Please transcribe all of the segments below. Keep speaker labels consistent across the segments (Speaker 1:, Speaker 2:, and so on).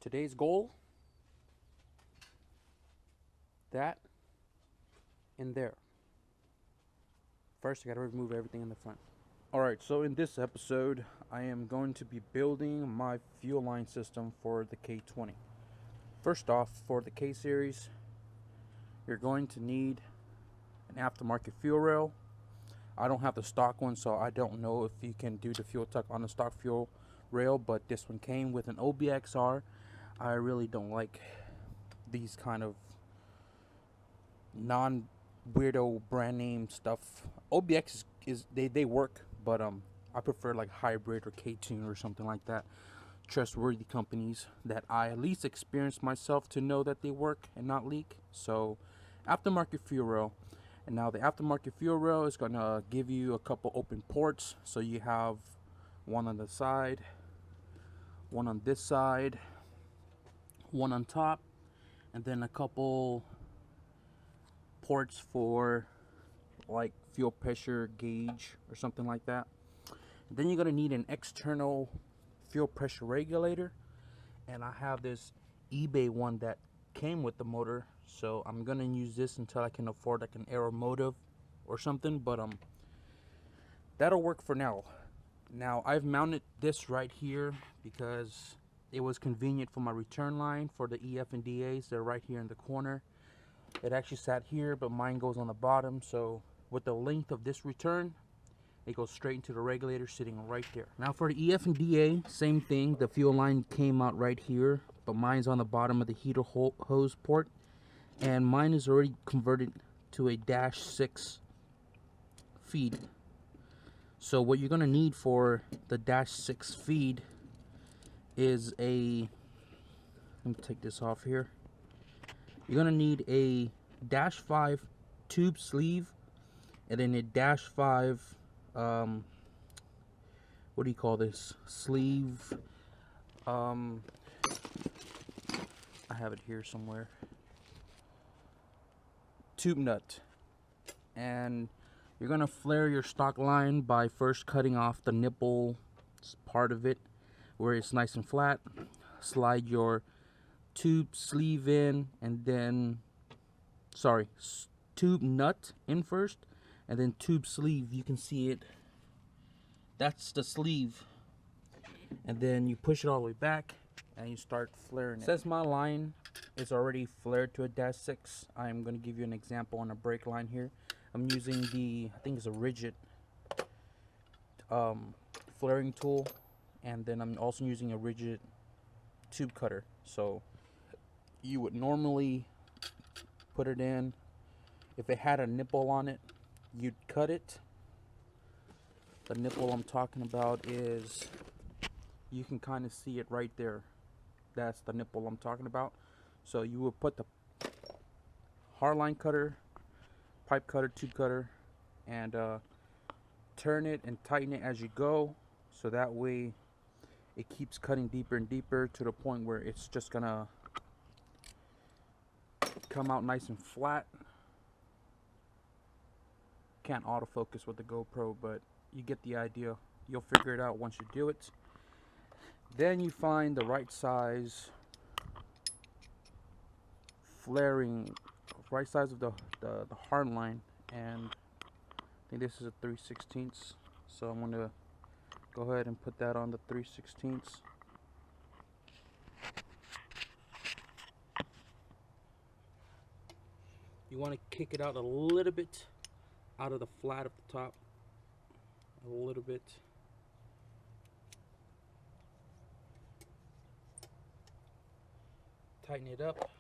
Speaker 1: Today's goal, that in there. First, I gotta remove everything in the front. Alright, so in this episode, I am going to be building my fuel line system for the K20. First off, for the K series, you're going to need an aftermarket fuel rail. I don't have the stock one, so I don't know if you can do the fuel tuck on the stock fuel rail, but this one came with an OBXR. I really don't like these kind of non-weirdo brand name stuff. OBX is they work, but I prefer like hybrid or K-Tune or something like that. Trustworthy companies that I at least experienced myself to know that they work and not leak. So aftermarket fuel rail. And now the aftermarket fuel rail is gonna give you a couple open ports, so you have one on the side, one on this side, one on top, and then a couple ports for like fuel pressure gauge or something like that. And then you're gonna need an external fuel pressure regulator, and I have this eBay one that came with the motor, so I'm gonna use this until I can afford like an aeromotive or something, but that'll work for now. Now I've mounted this right here because it was convenient for my return line for the EF and DAs. They're right here in the corner. It actually sat here, but mine goes on the bottom, so with the length of this return, it goes straight into the regulator sitting right there. Now for the EF and DA, same thing. The fuel line came out right here, but mine's on the bottom of the heater hose port, and mine is already converted to a -6 feed. So what you're gonna need for the -6 feed is a, let me take this off here. You're gonna need a -5 tube sleeve, and then a -5 what do you call this sleeve? I have it here somewhere. Tube nut. And you're gonna flare your stock line by first cutting off the nipple part of it where it's nice and flat. Slide your tube sleeve in, and then tube nut in first, and then tube sleeve. You can see it, that's the sleeve, and then you push it all the way back and you start flaring it. Since my line is already flared to a -6, I'm going to give you an example on a brake line here. I'm using the, I think it's a rigid flaring tool, and then I'm also using a rigid tube cutter. So you would normally put it in. If it had a nipple on it, you'd cut it. The nipple I'm talking about is, you can kind of see it right there. That's the nipple I'm talking about. So you would put the hardline cutter, pipe cutter, tube cutter, and turn it and tighten it as you go, so that way it keeps cutting deeper and deeper to the point where it's just gonna come out nice and flat. Can't autofocus with the GoPro, but you get the idea. You'll figure it out once you do it. Then you find the right size flaring, right size of the hard line, and I think this is a 3/16, so I'm going to go ahead and put that on the 3/16. You want to kick it out a little bit out of the flat of the top, a little bit. Tighten it up.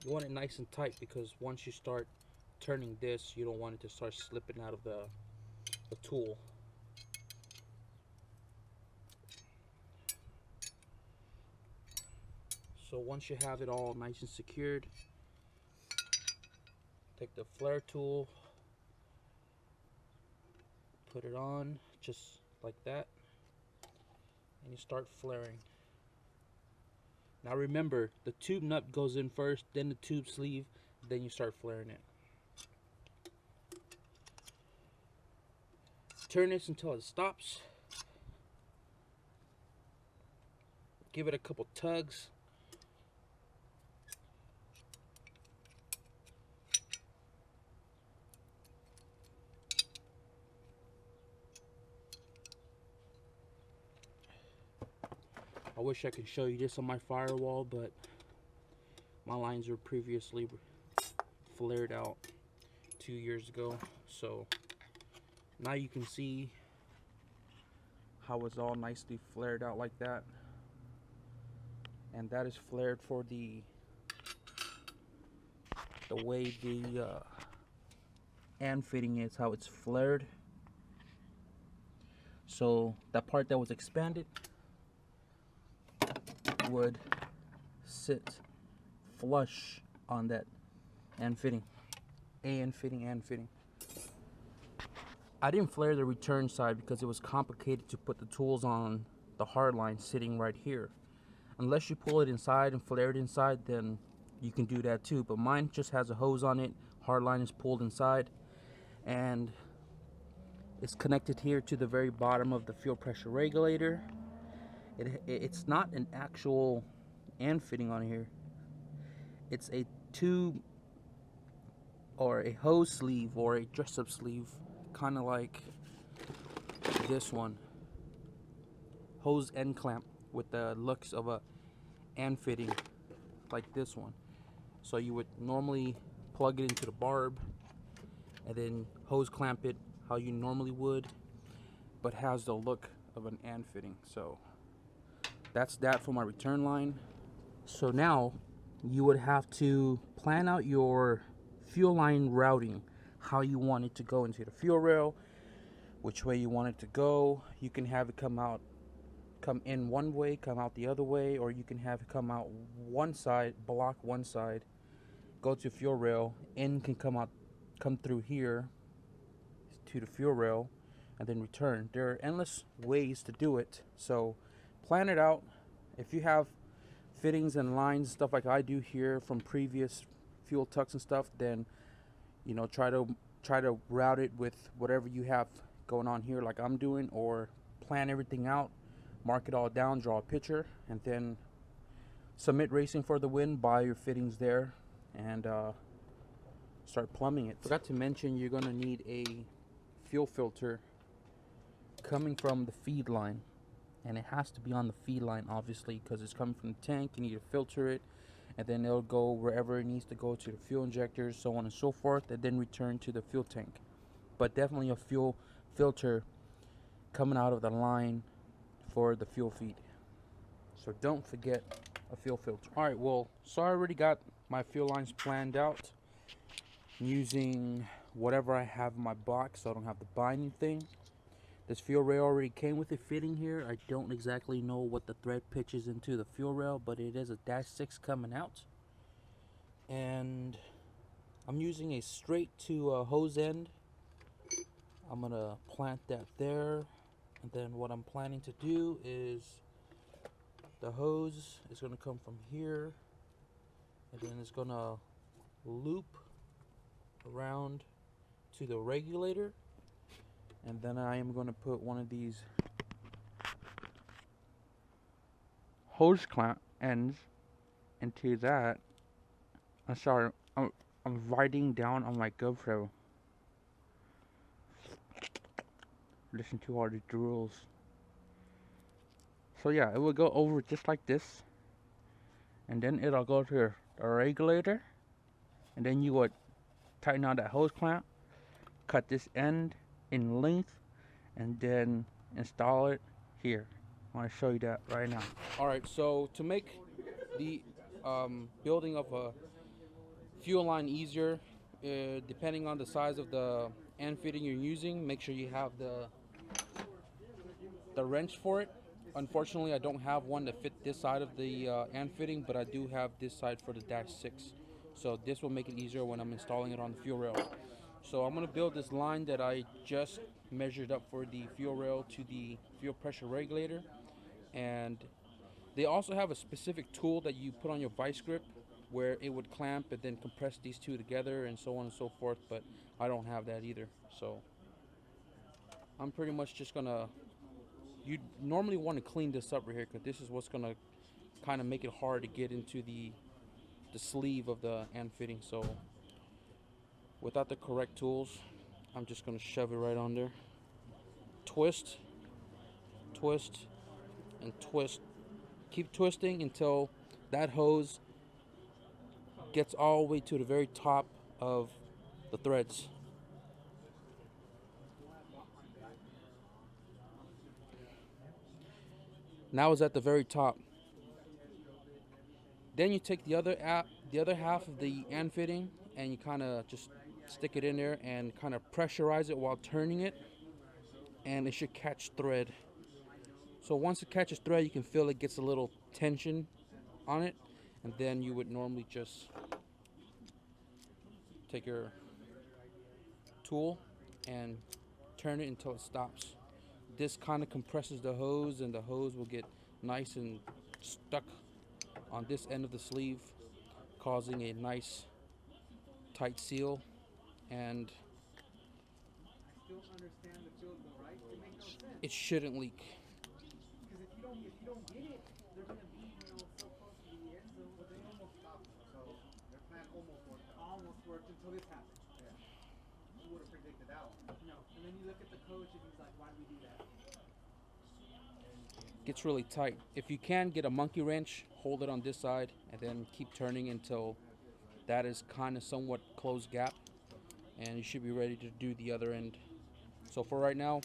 Speaker 1: You want it nice and tight, because once you start turning this, you don't want it to start slipping out of the tool. So once you have it all nice and secured, take the flare tool, put it on just like that, and you start flaring. Now remember, the tube nut goes in first, then the tube sleeve, then you start flaring it. Turn this until it stops. give it a couple tugs. I wish I could show you this on my firewall, but my lines were previously flared out 2 years ago. So now you can see how it's all nicely flared out like that. And that is flared for the way the and fitting is, how it's flared. So that part that was expanded would sit flush on that and fitting. And fitting. I didn't flare the return side because it was complicated to put the tools on the hard line sitting right here. Unless you pull it inside and flare it inside, then you can do that too. But mine just has a hose on it. Hard line is pulled inside, and it's connected here to the very bottom of the fuel pressure regulator. It's not an actual and fitting on here. It's a tube or a hose sleeve or a dress-up sleeve, kind of like this one. Hose end clamp with the looks of a and fitting, like this one. So you would normally plug it into the barb and then hose clamp it how you normally would, but has the look of an and fitting. So that's that for my return line. So now you would have to plan out your fuel line routing, how you want it to go into the fuel rail, which way you want it to go. You can have it come in one way, come out the other way, or you can have it come out one side, block one side, go to fuel rail, in can come through here to the fuel rail, and then return. There are endless ways to do it, so plan it out. If you have fittings and lines, stuff like I do here from previous fuel tucks and stuff, then you know, try to route it with whatever you have going on here like I'm doing, or plan everything out, mark it all down, draw a picture, and then submit racing for the win, buy your fittings there, and start plumbing it. Forgot to mention, you're gonna need a fuel filter coming from the feed line, and it has to be on the feed line, obviously, because it's coming from the tank. You need to filter it, and then it'll go wherever it needs to go, to the fuel injectors, so on and so forth, and then return to the fuel tank. But definitely a fuel filter coming out of the line for the fuel feed. So don't forget a fuel filter. Alright, well, so I already got my fuel lines planned out using whatever I have in my box, so I don't have to buy anything. This fuel rail already came with a fitting here. I don't exactly know what the thread pitches into the fuel rail, but it is a -6 coming out. And I'm using a straight to hose end. I'm gonna plant that there, and then what I'm planning to do is the hose is gonna come from here, and then it's gonna loop around to the regulator, and then I am going to put one of these hose clamp ends into that. I'm sorry, I'm writing down on my GoPro. Listen to all the drools. So yeah, it will go over just like this, and then it'll go to a regulator, and then you would tighten on that hose clamp, cut this end in length, and then install it here. I want to show you that right now. Alright, so to make the building of a fuel line easier, depending on the size of the end fitting you're using, make sure you have the wrench for it. Unfortunately, I don't have one to fit this side of the end fitting, but I do have this side for the -6. So this will make it easier when I'm installing it on the fuel rail. So I'm going to build this line that I just measured up for the fuel rail to the fuel pressure regulator. And they also have a specific tool that you put on your vice grip where it would clamp and then compress these two together and so on and so forth, but I don't have that either. So I'm pretty much just going to, you normally want to clean this up right here, because this is what's going to kind of make it hard to get into the sleeve of the end fitting. So without the correct tools, I'm just going to shove it right on there. Twist, twist, and twist. Keep twisting until that hose gets all the way to the very top of the threads. Now it's at the very top. Then you take the other half of the end fitting and you kind of just stick it in there and kind of pressurize it while turning it, and it should catch thread. So once it catches thread, you can feel it gets a little tension on it, and then you would normally just take your tool and turn it until it stops. This kind of compresses the hose, and the hose will get nice and stuck on this end of the sleeve, causing a nice tight seal. And it shouldn't leak.
Speaker 2: Because if you don't get it, they're gonna be so close to the end zone, but they almost stopped. So their plan almost worked until this happened. Yeah. Who would have predicted that one? No. And then you look at the coach and he's like, why did we do that?
Speaker 1: Gets really tight. If you can get a monkey wrench, hold it on this side and then keep turning until that is kind of somewhat closed gap, and you should be ready to do the other end. So for right now,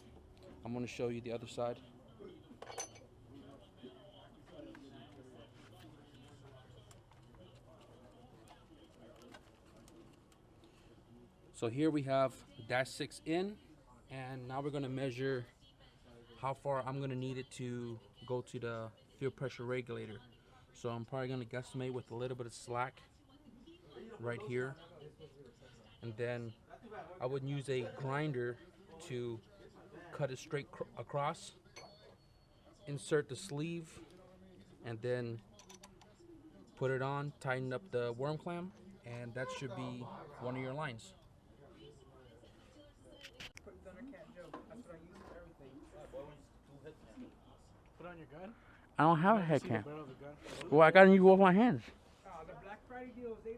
Speaker 1: I'm going to show you the other side. So here we have dash 6 in, and now we're going to measure how far I'm going to need it to go to the fuel pressure regulator. So I'm probably going to guesstimate with a little bit of slack right here, and then I would use a grinder to cut it straight across, insert the sleeve, and then put it on, tighten up the worm clamp, and that should be one of your lines.
Speaker 2: Put on your gun?
Speaker 1: I don't have a head cam. Well, I gotta use both my hands.
Speaker 2: Oh, the Black Friday deal was $8.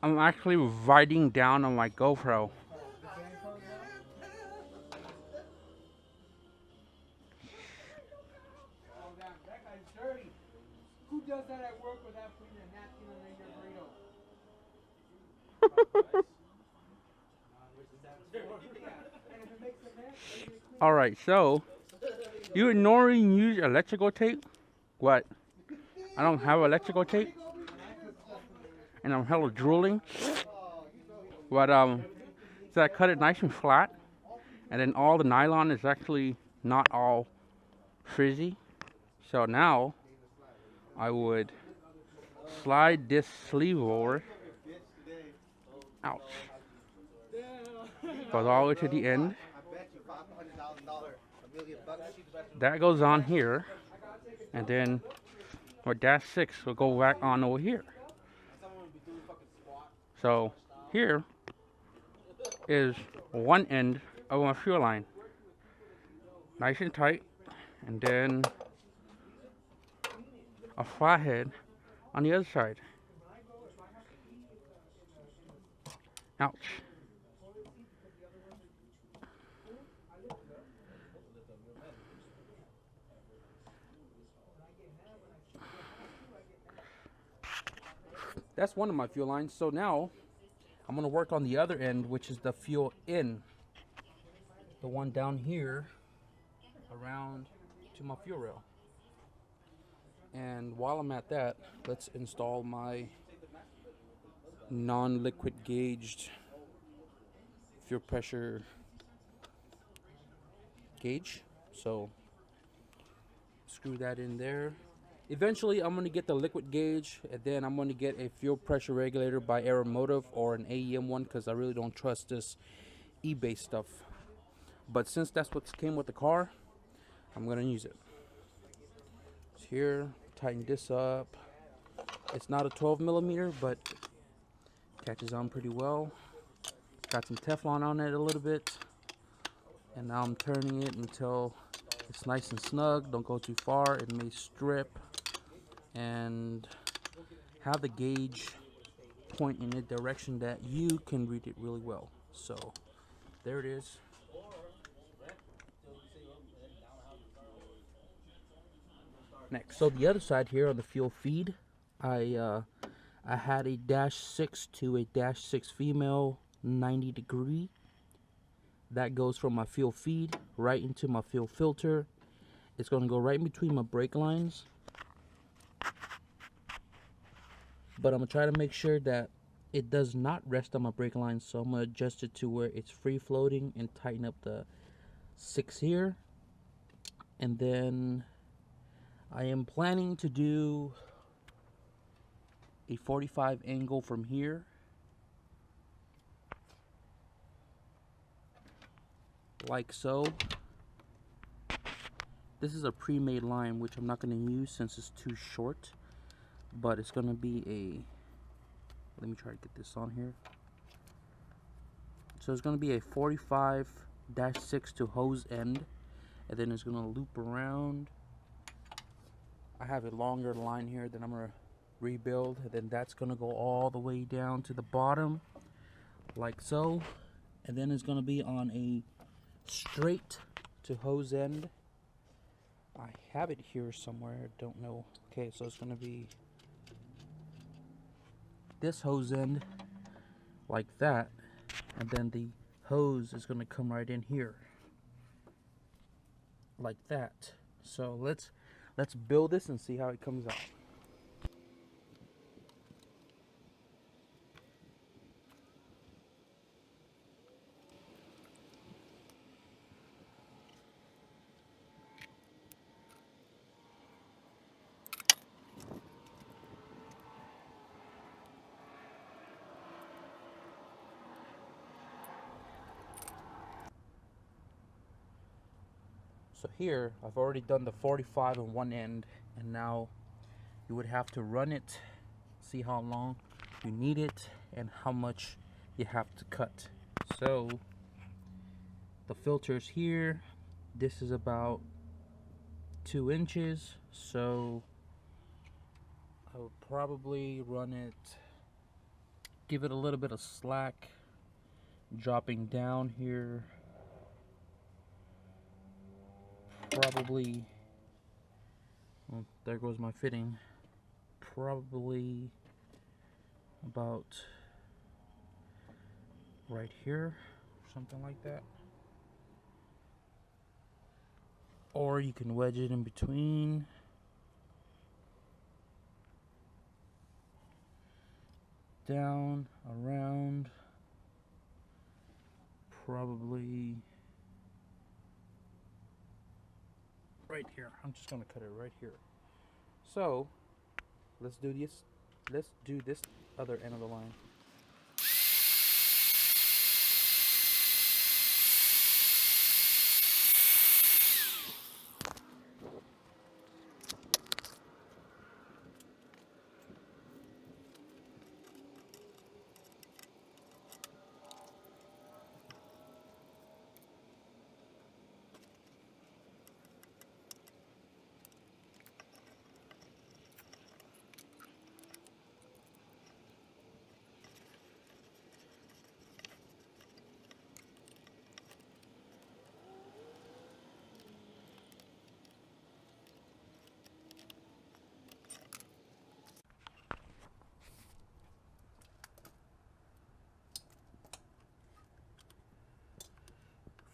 Speaker 1: I'm actually writing down on my GoPro.
Speaker 2: Oh, damn, that guy's dirty. Who does that at work without putting a napkin under your burrito?
Speaker 1: Alright, so you would normally use electrical tape. What? I don't have electrical tape, and I'm hella drooling. But so I cut it nice and flat, and then all the nylon is actually not all frizzy. So now I would slide this sleeve over. Ouch. Goes all the way to the end. That goes on here, and then our dash 6 will go back on over here. So here is one end of my fuel line, nice and tight, and then a flathead on the other side. Ouch. That's one of my fuel lines. So now I'm going to work on the other end, which is the fuel in. The one down here around to my fuel rail. And while I'm at that, let's install my non-liquid gauged fuel pressure gauge. So screw that in there. Eventually I'm going to get the liquid gauge, and then I'm going to get a fuel pressure regulator by Aeromotive or an AEM one, because I really don't trust this eBay stuff. But since that's what came with the car, I'm gonna use it. It's here, tighten this up. It's not a 12 millimeter, but catches on pretty well. Got some Teflon on it a little bit. And now I'm turning it until it's nice and snug. Don't go too far, it may strip. And have the gauge point in a direction that you can read it really well. So there it is. Next, so the other side here on the fuel feed, I had a -6 to a -6 female 90 degree. That goes from my fuel feed right into my fuel filter. It's going to go right in between my brake lines. But I'm going to try to make sure that it does not rest on my brake lines. So I'm going to adjust it to where it's free floating and tighten up the 6 here. And then I am planning to do a 45 angle from here. Like so. This is a pre-made line, which I'm not going to use since it's too short. But it's going to be a... Let me try to get this on here. So it's going to be a 45-6 to hose end. And then it's going to loop around. I have a longer line here that I'm going to rebuild. And then that's going to go all the way down to the bottom. Like so. And then it's going to be on a straight to hose end. I have it here somewhere, don't know. Okay, so it's going to be this hose end like that, and then the hose is going to come right in here like that. So let's build this and see how it comes out. So here, I've already done the 45 on one end, and now you would have to run it, see how long you need it, and how much you have to cut. So, the filter's here. This is about 2 inches, so I would probably run it, give it a little bit of slack, dropping down here. Probably, well, there goes my fitting, probably about right here, something like that. Or you can wedge it in between. Down, around, probably right here. I'm just gonna cut it right here. So let's do this. Let's do this other end of the line.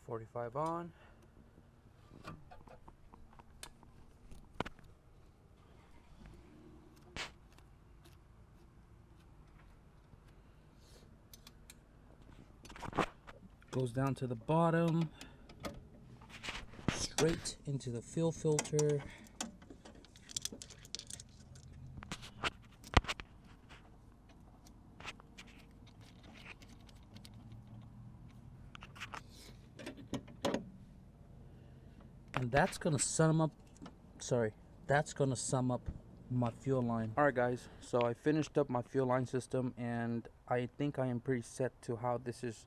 Speaker 1: .45 on. Goes down to the bottom, straight into the fuel filter. And that's gonna sum up, that's gonna sum up my fuel line. Alright guys, so I finished up my fuel line system, and I think I am pretty set to how this is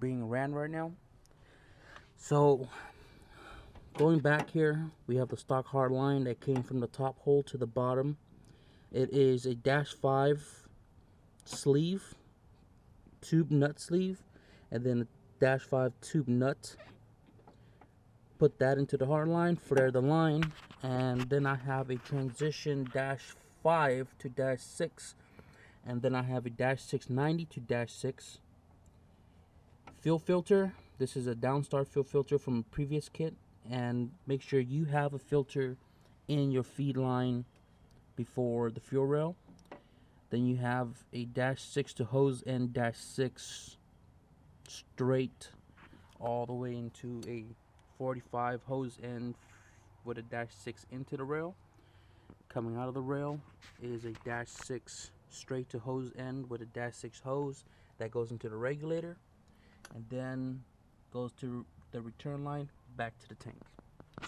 Speaker 1: being ran right now. So going back here, we have the stock hard line that came from the top hole to the bottom. It is a -5 sleeve, tube nut sleeve, and then a -5 tube nut. Put that into the hard line, flare the line, and then I have a transition -5 to -6, and then I have a -690 to -6 fuel filter. This is a Downstar fuel filter from a previous kit, and make sure you have a filter in your feed line before the fuel rail. Then you have a -6 to hose end -6 straight all the way into a 45 hose end with a -6 into the rail. Coming out of the rail is a -6 straight to hose end with a -6 hose that goes into the regulator, and then goes to the return line back to the tank.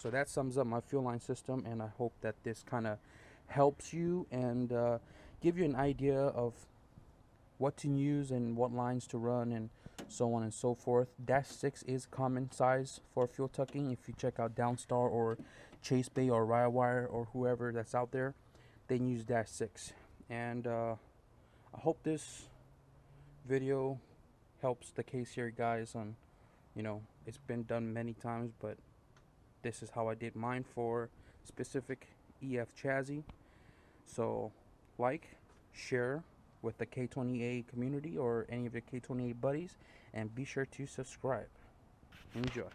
Speaker 1: So that sums up my fuel line system, and I hope that this kind of helps you and give you an idea of what to use and what lines to run and so on and so forth. -6 is common size for fuel tucking. If you check out Downstar or Chase Bay or Wire or whoever that's out there, they use -6. And I hope this video helps the case here, guys. On, you know, it's been done many times, but this is how I did mine for specific EF chassis. So like, share with the K20A community or any of your K20A buddies, and be sure to subscribe. Enjoy.